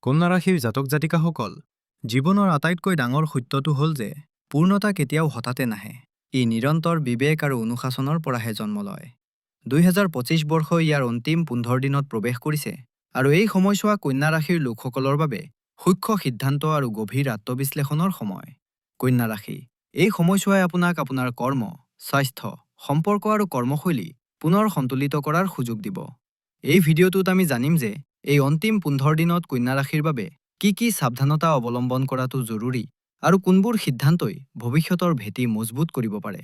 কন্যা ৰাশিৰ জাতক জাতিকাসকল, জীৱনৰ আটাইতকৈ ডাঙৰ সত্যটো হ'ল যে পূৰ্ণতা কেতিয়াও হঠাতে নাহে। ই নিৰন্তৰ বিবেক আৰু অনুশাসনৰ পৰাহে জন্ম লয়। 2025 বৰ্ষই ইয়াৰ অন্তিম 15 দিনত প্ৰৱেশ কৰিছে আৰু এই সময়ছোৱা কন্যা ৰাশিৰ লোকসকলৰ বাবে সূক্ষ্ম সিদ্ধান্ত আৰু গভীৰ আত্মবিশ্লেষণৰ সময়। কন্যা ৰাশি, এই সময়ছোৱাই আপোনাক আপোনাৰ কৰ্ম, স্বাস্থ্য, সম্পৰ্ক আৰু কৰ্মশৈলী পুনৰ সন্তুলিত কৰাৰ সুযোগ দিব। এই ভিডিঅ'টোত আমি জানিম যে এই অন্তিম 15 দিনত কন্যা ৰাশিৰ বাবে কি সাৱধানতা অৱলম্বন কৰাটো জৰুৰী আৰু কোনবোৰ সিদ্ধান্তই ভৱিষ্যতৰ ভেটি মজবুত কৰিব পাৰে।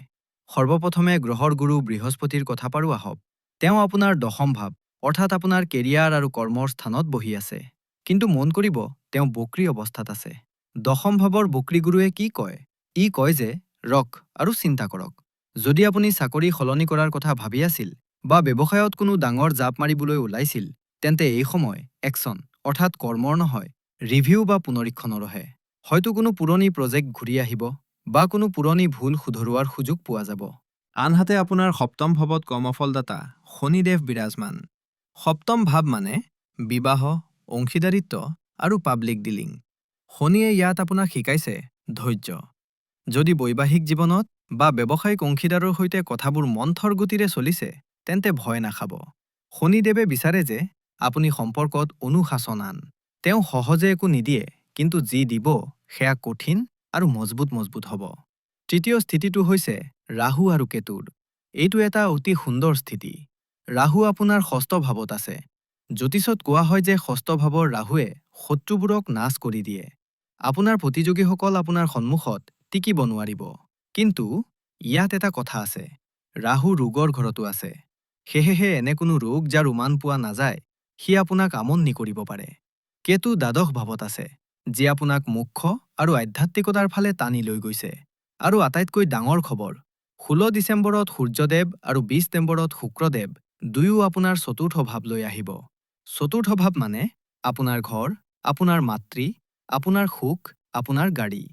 সৰ্বপ্ৰথমে গ্ৰহৰ গুৰু বৃহস্পতিৰ কথা পাৰো আহক। তেওঁ আপোনাৰ দশম ভাৱ অৰ্থাৎ আপোনাৰ কেৰিয়াৰ আৰু কৰ্মৰ স্থানত বহি আছে। কিন্তু মন কৰিব, তেওঁ বক্ৰী অৱস্থাত আছে। দশম ভাৱৰ বক্ৰী গুৰুৱে কি কয়? ই কয় যে ৰক আৰু চিন্তা কৰক। যদি আপুনি চাকৰি সলনি কৰাৰ কথা ভাবি আছিল বা ব্যৱসায়ত কোনো ডাঙৰ জাপ মাৰিবলৈ ওলাইছিল, তেন্তে এই সময় একশ্যন অৰ্থাৎ কৰ্মৰ নহয়, ৰিভিউ বা পুনৰীক্ষণৰহে। হয়তো কোনো পুৰণি প্ৰজেক্ট ঘূৰি আহিব বা কোনো পুৰণি ভুল শুধৰোৱাৰ সুযোগ পোৱা যাব। আনহাতে আপোনাৰ সপ্তম ভাৱত কৰ্মফলদাতা শনিদেৱ বিৰাজমান। সপ্তম ভাৱ মানে বিবাহ, অংশীদাৰিত্ব আৰু পাব্লিক ডিলিং। শনিয়ে ইয়াত আপোনাক শিকাইছে ধৈৰ্য। যদি বৈবাহিক জীৱনত বা ব্যৱসায়িক অংশীদাৰৰ সৈতে কথাবোৰ মন্থৰ গতিৰে চলিছে, তেন্তে ভয় নাখাব। শনিদেৱে বিচাৰে যে আপুনি সম্পৰ্কত অনুশাসন আন। তেওঁ সহজে একো নিদিয়ে, কিন্তু যি দিব সেয়া কঠিন আৰু মজবুত হ'ব। তৃতীয় স্থিতিটো হৈছে ৰাহু আৰু কেতুৰ। এইটো এটা অতি সুন্দৰ স্থিতি। ৰাহু আপোনাৰ ষষ্ঠ ভাৱত আছে। জ্যোতিষত কোৱা হয় যে ষষ্ঠ ভাৱৰ ৰাহুৱে শত্ৰুবোৰক নাশ কৰি দিয়ে। আপোনাৰ প্ৰতিযোগীসকল আপোনাৰ সন্মুখত টিকিব নোৱাৰিব। কিন্তু ইয়াত এটা কথা আছে, ৰাহু ৰোগৰ ঘৰতো আছে। সেয়েহে এনে কোনো ৰোগ যাৰ উমান পোৱা নাযায়, সি আপোনাক আমনি কৰিব পাৰে। কেতু দ্বাদশ ভাৱত আছে, যি আপোনাক মুখ্য আৰু আধ্যাত্মিকতাৰ ফালে টানি লৈ গৈছে। আৰু আটাইতকৈ ডাঙৰ খবৰ, 16 ডিচেম্বৰত সূৰ্যদেৱ আৰু 20 নৱেম্বৰত শুক্ৰদেৱ দুয়ো আপোনাৰ চতুৰ্থ ভাৱলৈ আহিব। চতুৰ্থ ভাৱ মানে আপোনাৰ ঘৰ, আপোনাৰ মাতৃ, আপোনাৰ সুখ, আপোনাৰ গাড়ী।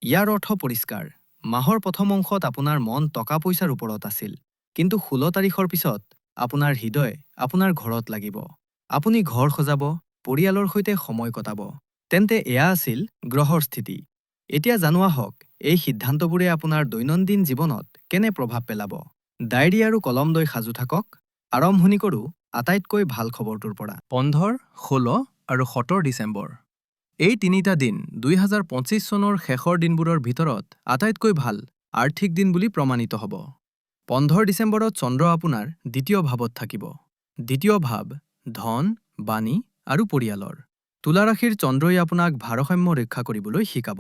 ইয়াৰ অৰ্থ পৰিষ্কাৰ, মাহৰ প্ৰথম অংশত আপোনাৰ মন টকা পইচাৰ ওপৰত আছিল। কিন্তু 16 তাৰিখৰ পিছত আপোনাৰ হৃদয় আপোনাৰ ঘৰত লাগিব। আপুনি ঘৰ সজাব, পৰিয়ালৰ সৈতে সময় কটাব। তেন্তে এয়া আছিল গ্ৰহৰ স্থিতি। এতিয়া জানো আহক, এই সিদ্ধান্তবোৰে আপোনাৰ দৈনন্দিন জীৱনত কেনে প্ৰভাৱ পেলাব। ডায়েৰী আৰু কলম লৈ সাজু থাকক। আৰম্ভণি কৰোঁ আটাইতকৈ ভাল খবৰটোৰ পৰা। 15, 16 আৰু 17 ডিচেম্বৰ। এই তিনিটা দিন 2025 চনৰ শেষৰ দিনবোৰৰ ভিতৰত আটাইতকৈ ভাল আৰ্থিক দিন বুলি প্ৰমাণিত হ'ব। 15 ডিচেম্বৰত চন্দ্ৰ আপোনাৰ দ্বিতীয় ভাৱত থাকিব। দ্বিতীয় ভাৱ ধন, বাণী আৰু পৰিয়ালৰ। তুলা ৰাশিৰ চন্দ্ৰই আপোনাক ভাৰসাম্য ৰক্ষা কৰিবলৈ শিকাব।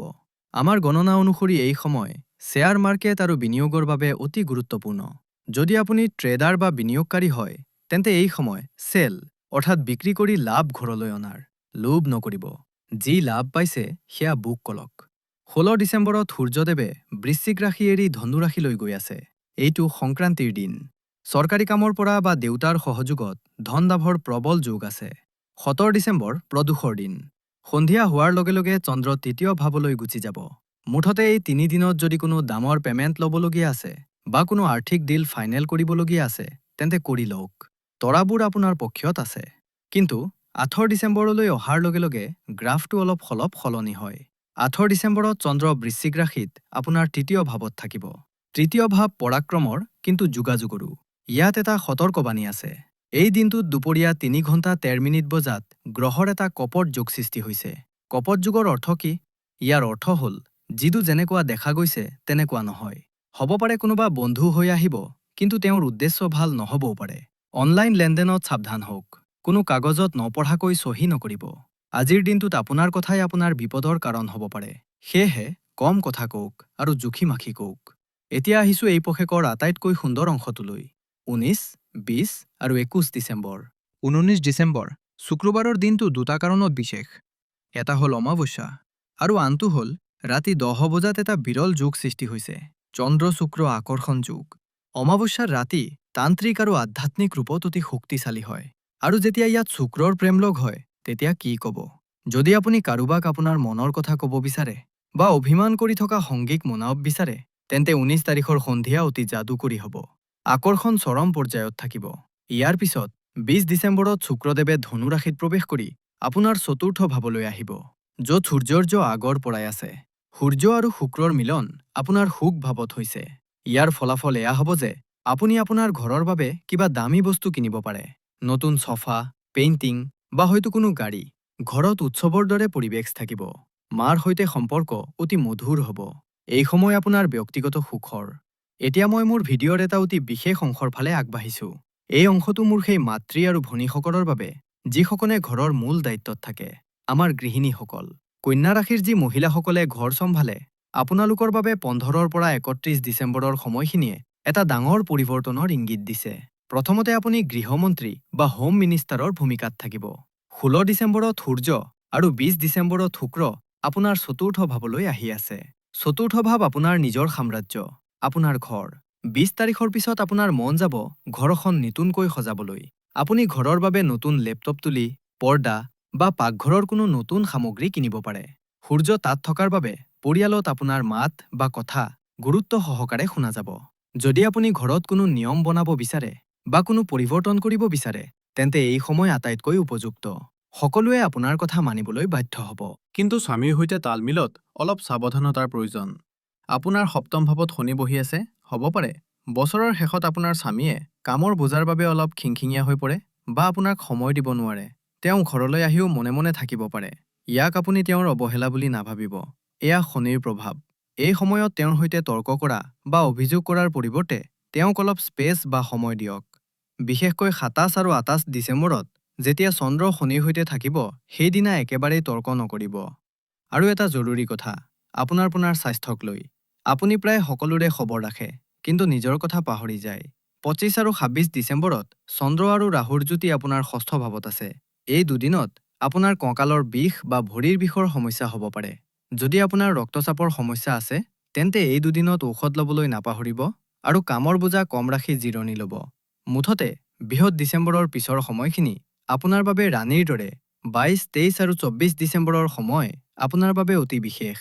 আমাৰ গণনা অনুসৰি এই সময় শ্বেয়াৰ মাৰ্কেট আৰু বিনিয়োগৰ বাবে অতি গুৰুত্বপূৰ্ণ। যদি আপুনি ট্ৰেডাৰ বা বিনিয়োগকাৰী হয়, তেন্তে এই সময় চেল অৰ্থাৎ বিক্ৰী কৰি লাভ ঘৰলৈ অনাৰ। লোভ নকৰিব। যি লাভ পাইছে সেয়া বুক কৰক। 16 ডিচেম্বৰত সূৰ্যদেৱে বৃশ্চিক ৰাশি এৰি ধনু ৰাশিলৈ গৈ আছে। এইটো সংক্ৰান্তিৰ দিন। চৰকাৰী কামৰ পৰা বা দেউতাৰ সহযোগত ধন লাভৰ প্ৰবল যোগ আছে। 17 ডিচেম্বৰ প্ৰদোষৰ দিন। সন্ধিয়া হোৱাৰ লগে লগে চন্দ্ৰ তৃতীয় ভাৱলৈ গুচি যাব। মুঠতে এই 3 দিনত যদি কোনো দামৰ পেমেণ্ট ল'বলগীয়া আছে বা কোনো আৰ্থিক ডিল ফাইনেল কৰিবলগীয়া আছে, তেন্তে কৰি লওক। তৰাবোৰ আপোনাৰ পক্ষত আছে। কিন্তু 8 ডিচেম্বৰলৈ অহাৰ লগে লগে গ্ৰাফটো অলপ সলনি হয়। 8 ডিচেম্বৰত চন্দ্ৰ বৃশ্চিক ৰাশিত আপোনাৰ তৃতীয় ভাৱত থাকিব। তৃতীয় ভাৱ পৰাক্ৰমৰ কিন্তু যোগাযোগৰো। ইয়াত এটা সতৰ্কবাণী আছে। এই দিনটোত দুপৰীয়া 3 ঘণ্টা 13 মিনিট বজাত গ্ৰহৰ এটা কপট যোগ সৃষ্টি হৈছে। কপট যোগৰ অৰ্থ কি? ইয়াৰ অৰ্থ হ'ল যিটো যেনেকুৱা দেখা গৈছে তেনেকুৱা নহয়। হ'ব পাৰে কোনোবা বন্ধু হৈ আহিব, কিন্তু তেওঁৰ উদ্দেশ্য ভাল নহ'বও পাৰে। অনলাইন লেনদেনত সাৱধান হওক। কোনো কাগজত নপঢ়াকৈ চহী নকৰিব। আজিৰ দিনটোত আপোনাৰ কথাই আপোনাৰ বিপদৰ কাৰণ হ'ব পাৰে। সেয়েহে কম কথা কওক আৰু জুখি মাখি কওক। এতিয়া আহিছোঁ এই পষেকৰ আটাইতকৈ সুন্দৰ অংশটোলৈ। 19, 20 আৰু 21 ডিচেম্বৰ। 19 ডিচেম্বৰ শুক্ৰবাৰৰ দিনটো দুটা কাৰণত বিশেষ। এটা হ'ল অমাৱস্যা আৰু আনটো হ'ল ৰাতি 10 বজাত এটা বিৰল যোগ সৃষ্টি হৈছে, চন্দ্ৰ শুক্ৰ আকৰ্ষণ যোগ। অমাৱস্যাৰ ৰাতি তান্ত্ৰিক আৰু আধ্যাত্মিক ৰূপত অতি শক্তিশালী হয়। আৰু যেতিয়া ইয়াত শুক্ৰৰ প্ৰেমলগ হয়, তেতিয়া কি ক'ব? যদি আপুনি কাৰোবাক আপোনাৰ মনৰ কথা ক'ব বিচাৰে বা অভিমান কৰি থকা সংগীক মনাব বিচাৰে, তেন্তে 19 তাৰিখৰ সন্ধিয়া অতি যাদুকৰী হ'ব। আকৰ্ষণ চৰম পৰ্যায়ত থাকিব। ইয়াৰ পিছত 20 ডিচেম্বৰত শুক্ৰদেৱে ধনু ৰাশিত প্ৰৱেশ কৰি আপোনাৰ চতুৰ্থ ভাৱলৈ আহিব, য'ত সূৰ্যৰ্য আগৰ পৰাই আছে। সূৰ্য আৰু শুক্ৰৰ মিলন আপোনাৰ সুখ ভাৱত হৈছে। ইয়াৰ ফলাফল এয়া হ'ব যে আপুনি আপোনাৰ ঘৰৰ বাবে কিবা দামী বস্তু কিনিব পাৰে। নতুন ছফা, পেইণ্টিং বা হয়তো কোনো গাড়ী। ঘৰত উৎসৱৰ দৰে পৰিৱেশ থাকিব। মাৰ সৈতে সম্পৰ্ক অতি মধুৰ হ'ব। এই সময় আপোনাৰ ব্যক্তিগত সুখৰ। এতিয়া মই মোৰ ভিডিঅ'ৰ এটা অতি বিশেষ অংশৰ ফালে আগবাঢ়িছোঁ। এই অংশটো মোৰ সেই মাতৃ আৰু ভনীসকলৰ বাবে যিসকলে ঘৰৰ মূল দায়িত্বত থাকে। আমাৰ গৃহিণীসকল, কন্যা ৰাশিৰ যি মহিলাসকলে ঘৰ চম্ভালে, আপোনালোকৰ বাবে 15ৰ পৰা 31 ডিচেম্বৰৰ সময়খিনিয়ে এটা ডাঙৰ পৰিৱৰ্তনৰ ইংগিত দিছে। প্ৰথমতে আপুনি গৃহমন্ত্ৰী বা হোম মিনিষ্টাৰৰ ভূমিকাত থাকিব। 16 ডিচেম্বৰত সূৰ্য আৰু 20 ডিচেম্বৰত শুক্ৰ আপোনাৰ চতুৰ্থ ভাৱলৈ আহি আছে। চতুৰ্থ ভাৱ আপোনাৰ নিজৰ সাম্ৰাজ্য, আপোনাৰ ঘৰ। 20 তাৰিখৰ পিছত আপোনাৰ মন যাব ঘৰখন নতুনকৈ সজাবলৈ। আপুনি ঘৰৰ বাবে নতুন লেপটপ তুলি, পৰ্দা বা পাকঘৰৰ কোনো নতুন সামগ্ৰী কিনিব পাৰে। সূৰ্য তাত থকাৰ বাবে পৰিয়ালত আপোনাৰ মাত বা কথা গুৰুত্ব সহকাৰে শুনা যাব। যদি আপুনি ঘৰত কোনো নিয়ম বনাব বিচাৰে বা কোনো পৰিৱৰ্তন কৰিব বিচাৰে, তেন্তে এই সময় আটাইতকৈ উপযুক্ত। সকলোৱে আপোনাৰ কথা মানিবলৈ বাধ্য হ'ব। কিন্তু স্বামীৰ সৈতে তালমিলত অলপ সাৱধানতাৰ প্ৰয়োজন। আপোনাৰ সপ্তম ভাৱত শনি বহি আছে, হ'ব পাৰে বছৰৰ শেষত আপোনাৰ স্বামীয়ে কামৰ বোজাৰ বাবে অলপ খিংখিঙীয়া হৈ পৰে বা আপোনাক সময় দিব নোৱাৰে। তেওঁ ঘৰলৈ আহিও মনে মনে থাকিব পাৰে। ইয়াক আপুনি তেওঁৰ অৱহেলা বুলি নাভাবিব। এয়া শনিৰ প্ৰভাৱ। এই সময়ত তেওঁৰ সৈতে তৰ্ক কৰা বা অভিযোগ কৰাৰ পৰিৱৰ্তে তেওঁক অলপ স্পেচ বা সময় দিয়ক। বিশেষকৈ 27 আৰু 28 ডিচেম্বৰত যেতিয়া চন্দ্ৰ শনিৰ সৈতে থাকিব, সেইদিনা একেবাৰেই তৰ্ক নকৰিব। আৰু এটা জৰুৰী কথা, আপোনাৰ স্বাস্থ্যক লৈ। আপুনি প্ৰায় সকলোৰে খবৰ ৰাখে, কিন্তু নিজৰ কথা পাহৰি যায়। 25 আৰু 26 ডিচেম্বৰত চন্দ্ৰ আৰু ৰাহুৰ যুতি আপোনাৰ ষষ্ঠ ভাৱত আছে। এই দুদিনত আপোনাৰ কঁকালৰ বিষ বা ভৰিৰ বিষৰ সমস্যা হ'ব পাৰে। যদি আপোনাৰ ৰক্তচাপৰ সমস্যা আছে, তেন্তে এই দুদিনত ঔষধ ল'বলৈ নাপাহৰিব আৰু কামৰ বোজা কম ৰাখি জিৰণি ল'ব। মুঠতে বৃহৎ ডিচেম্বৰৰ পিছৰ সময়খিনি আপোনাৰ বাবে ৰাণীৰ দৰে। 22, 23 আৰু 24 ডিচেম্বৰৰ সময় আপোনাৰ বাবে অতি বিশেষ।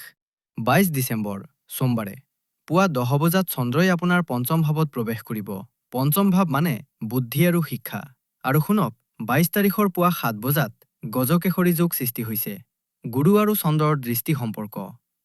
22 ডিচেম্বৰ সোমবাৰে পুৱা 10 বজাত চন্দ্ৰই আপোনাৰ পঞ্চম ভাৱত প্ৰৱেশ কৰিব। পঞ্চম ভাৱ মানে বুদ্ধি আৰু শিক্ষা। আৰু শুনক, 22 তাৰিখৰ পুৱা 7 বজাত গজকেশৰী যোগ সৃষ্টি হৈছে। গুৰু আৰু চন্দ্ৰৰ দৃষ্টি সম্পৰ্ক।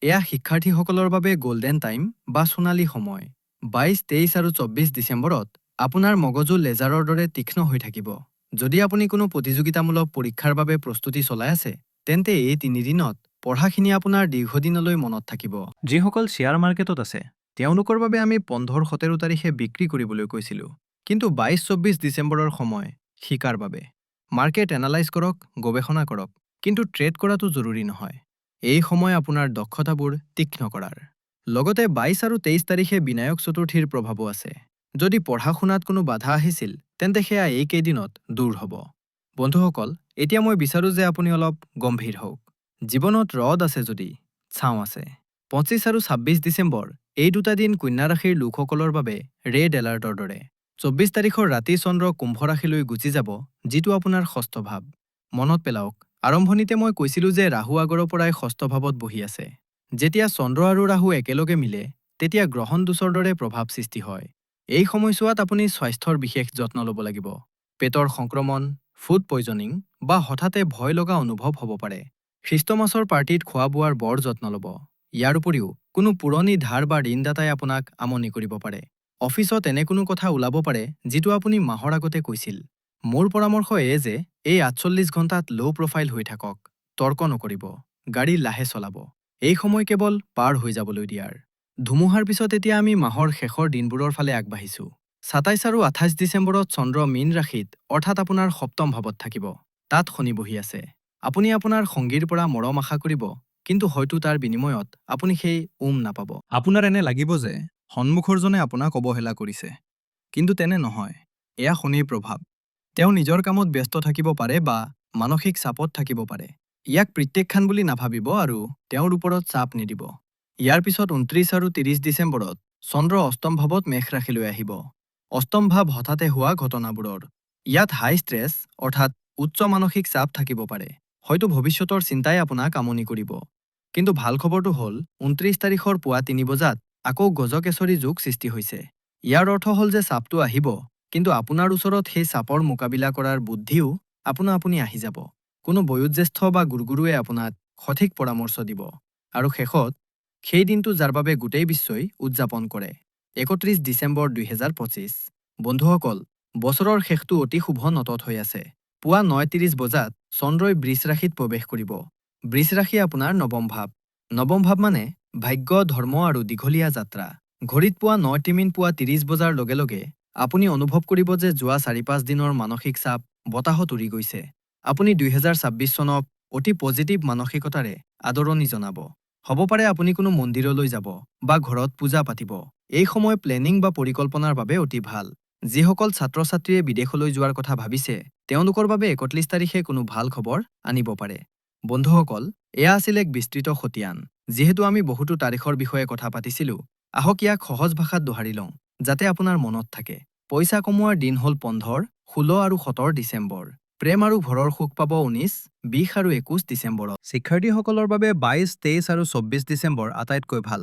এয়া শিক্ষাৰ্থীসকলৰ বাবে গল্ডেন টাইম বা সোণালী সময়। 22, 23 আৰু 24 ডিচেম্বৰত আপোনাৰ মগজু লেজাৰৰ দৰে তীক্ষ্ণ হৈ থাকিব। যদি আপুনি কোনো প্ৰতিযোগিতামূলক পৰীক্ষাৰ বাবে প্ৰস্তুতি চলাই আছে, তেন্তে এই 3 দিনত পঢ়াখিনি আপোনাৰ দীৰ্ঘদিনলৈ মনত থাকিব। যিসকল শ্বেয়াৰ মাৰ্কেটত আছে, তেওঁলোকৰ বাবে আমি 15-17 তাৰিখে বিক্ৰী কৰিবলৈ কৈছিলোঁ। কিন্তু 22-24 ডিচেম্বৰৰ সময় শিকাৰ বাবে। মাৰ্কেট এনালাইজ কৰক, গৱেষণা কৰক, কিন্তু ট্ৰেড কৰাটো জৰুৰী নহয়। এই সময় আপোনাৰ দক্ষতাবোৰ তীক্ষ্ণ কৰাৰ। লগতে 22 আৰু 23 তাৰিখে বিনায়ক চতুৰ্থীৰ প্ৰভাৱো আছে। যদি পঢ়া-শুনাত কোনো বাধা আহিছিল, তেন্তে সেয়া এই কেইদিনত দূৰ হ'ব। বন্ধুসকল, এতিয়া মই বিচাৰোঁ যে আপুনি অলপ গম্ভীৰ হওক। জীৱনত ৰদ আছে যদি ছাঁ আছে। 25 আৰু 26 ডিচেম্বৰ এই দুটা দিন কন্যা ৰাশিৰ লোকসকলৰ বাবে ৰেড এলাৰ্টৰ দৰে। 24 তাৰিখৰ ৰাতি চন্দ্ৰ কুম্ভ ৰাশিলৈ গুচি যাব, যিটো আপোনাৰ ষষ্ঠ ভাৱ। মনত পেলাওক, আৰম্ভণিতে মই কৈছিলোঁ যে ৰাহু আগৰ পৰাই ষষ্ঠ ভাৱত বহি আছে। যেতিয়া চন্দ্ৰ আৰু ৰাহু একেলগে মিলে, তেতিয়া গ্ৰহণ দোষৰ দৰে প্ৰভাৱ সৃষ্টি হয়। এই সময়ছোৱাত আপুনি স্বাস্থ্যৰ বিশেষ যত্ন ল'ব লাগিব। পেটৰ সংক্ৰমণ, ফুড পয়জনিং বা হঠাতে ভয় লগা অনুভৱ হ'ব পাৰে। খ্ৰীষ্টমাছৰ পাৰ্টিত খোৱা-বোৱাৰ বৰ যত্ন ল'ব। ইয়াৰ উপৰিও কোনো পুৰণি ধাৰ বা ঋণদাতাই আপোনাক আমনি কৰিব পাৰে। অফিচত এনে কোনো কথা ওলাব পাৰে যিটো আপুনি মাহৰ আগতে কৈছিল। মোৰ পৰামৰ্শ যে এই 48 ঘণ্টাত ল' প্ৰফাইল হৈ থাকক। তৰ্ক নকৰিব, গাড়ী লাহে চলাব। এই সময় কেৱল পাৰ হৈ যাবলৈ দিয়াৰ। ধুমুহাৰ পিছত এতিয়া আমি মাহৰ শেষৰ দিনবোৰৰ ফালে আগবাঢ়িছোঁ। 27 আৰু 28 ডিচেম্বৰত চন্দ্ৰ মীন ৰাশিত, অৰ্থাৎ আপোনাৰ সপ্তম ভাৱত থাকিব। তাত শনি বহি আছে। আপুনি আপোনাৰ সঙ্গীৰ পৰা মৰম আশা কৰিব, কিন্তু হয়তো তাৰ বিনিময়ত আপুনি সেই নাপাব। আপোনাৰ এনে লাগিব যে সন্মুখৰজনে আপোনাক অৱহেলা কৰিছে। কিন্তু তেনে নহয়। এয়া শনিৰ প্ৰভাৱ। তেওঁ নিজৰ কামত ব্যস্ত থাকিব পাৰে বা মানসিক চাপত থাকিব পাৰে। ইয়াক প্ৰত্যাখ্যান বুলি নাভাবিব আৰু তেওঁৰ ওপৰত চাপ নিদিব। ইয়াৰ পিছত 29 আৰু 30 ডিচেম্বৰত চন্দ্ৰ অষ্টম ভাৱত মেষ ৰাশিলৈ আহিব। অষ্টম ভাৱ হঠাতে হোৱা ঘটনাবোৰৰ। ইয়াত হাই ষ্ট্ৰেছ, অৰ্থাৎ উচ্চ মানসিক চাপ থাকিব পাৰে। হয়তো ভৱিষ্যতৰ চিন্তাই আপোনাক আমনি কৰিব। কিন্তু ভাল খবৰটো হ'ল 29 তাৰিখৰ পুৱা 3 বজাত আকৌ গজকেশৰী যোগ সৃষ্টি হৈছে। ইয়াৰ অৰ্থ হ'ল যে চাপটো আহিব, কিন্তু আপোনাৰ ওচৰত সেই চাপৰ মোকাবিলা কৰাৰ বুদ্ধিও আপুনি আহি যাব। কোনো বয়োজ্যেষ্ঠ বা গুৰুৱে আপোনাক সঠিক পৰামৰ্শ দিব আৰু শেষত সেই দিনটো যাৰ বাবে গোটেই বিশ্বই উদযাপন কৰে ৩১ ডিচেম্বৰ ২০২৫। বন্ধুসকল, বছৰৰ শেষটো অতি শুভ নটত হৈ আছে। পুৱা ৯:৩০ বজাত চন্দ্ৰই বৃষ ৰাশিত প্ৰৱেশ কৰিব। বৃষ ৰাশি আপোনাৰ নৱম ভাৱ। নৱম ভাৱ মানে ভাগ্য, ধৰ্ম আৰু দীঘলীয়া যাত্ৰা। ঘড়ীত পুৱা ৯:০৩ পুৱা ৩০ বজাৰ লগে লগে আপুনি অনুভৱ কৰিব যে যোৱা ৪-৫ দিনৰ মানসিক চাপ বতাহত উৰি গৈছে। আপুনি ২০২৬ চনক অতি পজিটিভ মানসিকতাৰে আদৰণি জনাব। হ'ব পাৰে আপুনি কোনো মন্দিৰলৈ যাব বা ঘৰত পূজা পাতিব। এই সময় প্লেনিং বা পৰিকল্পনাৰ বাবে অতি ভাল। যিসকল ছাত্ৰ-ছাত্ৰীয়ে বিদেশলৈ যোৱাৰ কথা ভাবিছে, তেওঁলোকৰ বাবে ৩১ তাৰিখে কোনো ভাল খবৰ আনিব পাৰে। বন্ধুসকল, এয়া আছিল এক বিস্তৃত খতিয়ান। যিহেতু আমি বহুতো তাৰিখৰ বিষয়ে কথা পাতিছিলো, আহক ইয়াক সহজ ভাষাত দোহাৰি লওঁ, যাতে আপোনাৰ মনত থাকে। পইচা কমোৱাৰ দিন হ'ল ১৫, ১৬ আৰু ১৭ ডিচেম্বৰ। প্ৰেম আৰু ঘৰৰ সুখ পাব ১৯, ২০ আৰু ২১ ডিচেম্বৰত। শিক্ষাৰ্থীসকলৰ বাবে ২২, ২৩ আৰু ২৪ ডিচেম্বৰ আটাইতকৈ ভাল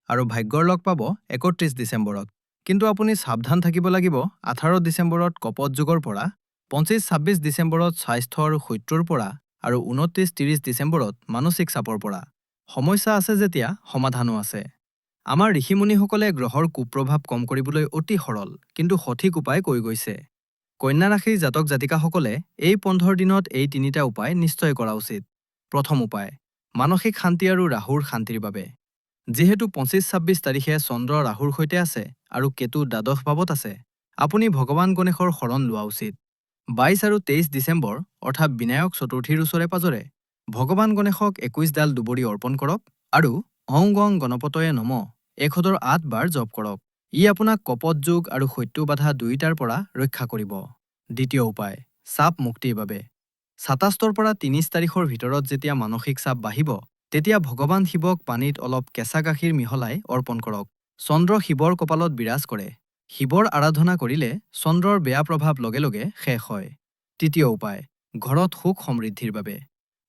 আৰু ভাগ্যৰ লগ পাব ৩১ ডিচেম্বৰত। কিন্তু আপুনি সাৱধান থাকিব লাগিব ১৮ ডিচেম্বৰত কপট যুগৰ পৰা, ২৫-২৬ ডিচেম্বৰত স্বাস্থ্য আৰু শত্ৰুৰ পৰা আৰু ২৯-৩০ ডিচেম্বৰত মানসিক চাপৰ পৰা। সমস্যা আছে যেতিয়া সমাধানো আছে। আমাৰ ঋষিমুনিসকলে গ্ৰহৰ কুপ্ৰভাৱ কম কৰিবলৈ অতি সৰল কিন্তু সঠিক উপায় কৈ গৈছে। কন্যা ৰাশিৰ জাতক জাতিকাসকলে এই ১৫ দিনত এই তিনিটা উপায় নিশ্চয় কৰা উচিত। প্ৰথম উপায়, মানসিক শান্তি আৰু ৰাহুৰ শান্তিৰ বাবে। যিহেতু ২৫-২৬ তাৰিখে চন্দ্ৰ ৰাহুৰ সৈতে আছে আৰু কেতু দ্বাদশ ভাৱত আছে, আপুনি ভগৱান গণেশৰ শৰণ লোৱা উচিত। ২২ আৰু ২৩ ডিচেম্বৰ অৰ্থাৎ বিনায়ক চতুৰ্থীৰ ওচৰে পাজৰে ভগৱান গণেশক ২১ ডাল দুবৰি অৰ্পণ কৰক আৰু অং গং গণপতয়ে নমঃ ১০৮ বাৰ জপ কৰক। ই আপোনাক কপট যুগ আৰু শত্ৰু বাধা দুয়োটাৰ পৰা ৰক্ষা কৰিব। দ্বিতীয় উপায়, চাপ মুক্তিৰ বাবে। ২৭ পৰা ৩০ তাৰিখৰ ভিতৰত যেতিয়া মানসিক চাপ বাঢ়িব, তেতিয়া ভগৱান শিৱক পানীত অলপ কেঁচা গাখীৰ মিহলাই অৰ্পণ কৰক। চন্দ্ৰ শিৱৰ কপালত বিৰাজ কৰে। শিৱৰ আৰাধনা কৰিলে চন্দ্ৰৰ বেয়া প্ৰভাৱ লগে লগে শেষ হয়। তৃতীয় উপায়, ঘৰত সুখ সমৃদ্ধিৰ বাবে।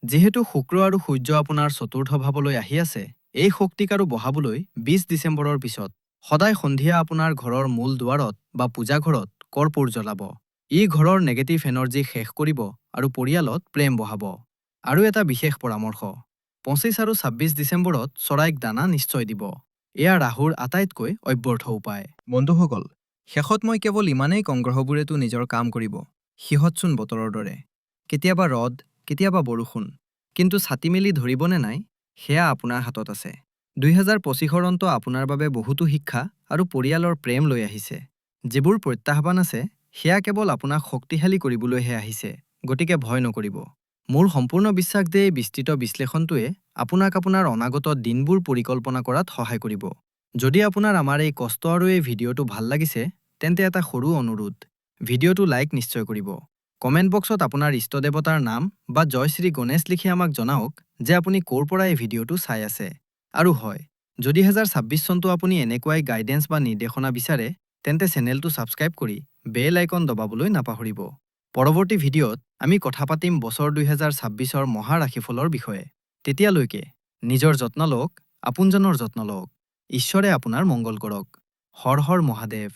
যিহেতু শুক্ৰ আৰু সূৰ্য আপোনাৰ চতুৰ্থ ভাৱলৈ আহি আছে, এই শক্তিক আৰু বঢ়াবলৈ ২০ ডিচেম্বৰৰ পিছত সদায় সন্ধিয়া আপোনাৰ ঘৰৰ মূল দুৱাৰত বা পূজাঘৰত কৰ্পূৰ জ্বলাব। ই ঘৰৰ নেগেটিভ এনাৰ্জি শেষ কৰিব আৰু পৰিয়ালত প্ৰেম বঢ়াব। আৰু এটা বিশেষ পৰামৰ্শ, ২৫ আৰু ২৬ ডিচেম্বৰত চৰাইক দানা নিশ্চয় দিব। এয়া ৰাহুৰ আটাইতকৈ অব্যৰ্থ উপায়। বন্ধুসকল, শেষত মই কেৱল ইমানেই কম, গ্ৰহবোৰেতো নিজৰ কাম কৰিব। সিহঁতচোন বতৰৰ দৰে, কেতিয়াবা ৰ'দ, কেতিয়াবা বৰষুণ, কিন্তু ছাতি মেলি ধৰিবনে নাই সেয়া আপোনাৰ হাতত আছে। ২০২৫ৰ অন্ত আপোনাৰ বাবে বহুতো শিক্ষা আৰু পৰিয়ালৰ প্ৰেম লৈ আহিছে। যিবোৰ প্ৰত্যাহ্বান আছে সেয়া কেৱল আপোনাক শক্তিশালী কৰিবলৈহে আহিছে, গতিকে ভয় নকৰিব। মোৰ সম্পূৰ্ণ বিশ্বাস যে এই বিস্তৃত বিশ্লেষণটোৱে আপোনাক আপোনাৰ অনাগত দিনবোৰ পৰিকল্পনা কৰাত সহায় কৰিব। যদি আপোনাৰ আমাৰ এই কষ্ট আৰু এই ভিডিঅ'টো ভাল লাগিছে, তেন্তে এটা সৰু অনুৰোধ, ভিডিঅ'টো লাইক নিশ্চয় কৰিব। কমেণ্ট বক্সত আপোনাৰ ইষ্টদেৱতাৰ নাম বা জয় শ্ৰী গণেশ লিখি আমাক জনাওক যে আপুনি ক'ৰ পৰা এই ভিডিঅ'টো চাই আছে। আৰু হয়, যদি ২০২৬ চনটো আপুনি এনেকুৱাই গাইডেন্স বা নিৰ্দেশনা বিচাৰে, তেন্তে চেনেলটো ছাবস্ক্ৰাইব কৰি বেল আইকন দবাবলৈ নাপাহৰিব। পৰৱৰ্তী ভিডিঅ'ত আমি কথা পাতিম বছৰ ২০২৬ৰ মহা ৰাশিফলৰ বিষয়ে। তেতিয়ালৈকে নিজৰ যত্ন লওক, আপোনজনৰ যত্ন লওক। ঈশ্বৰে আপোনাৰ মংগল কৰক। হৰ হৰ মহাদেৱ।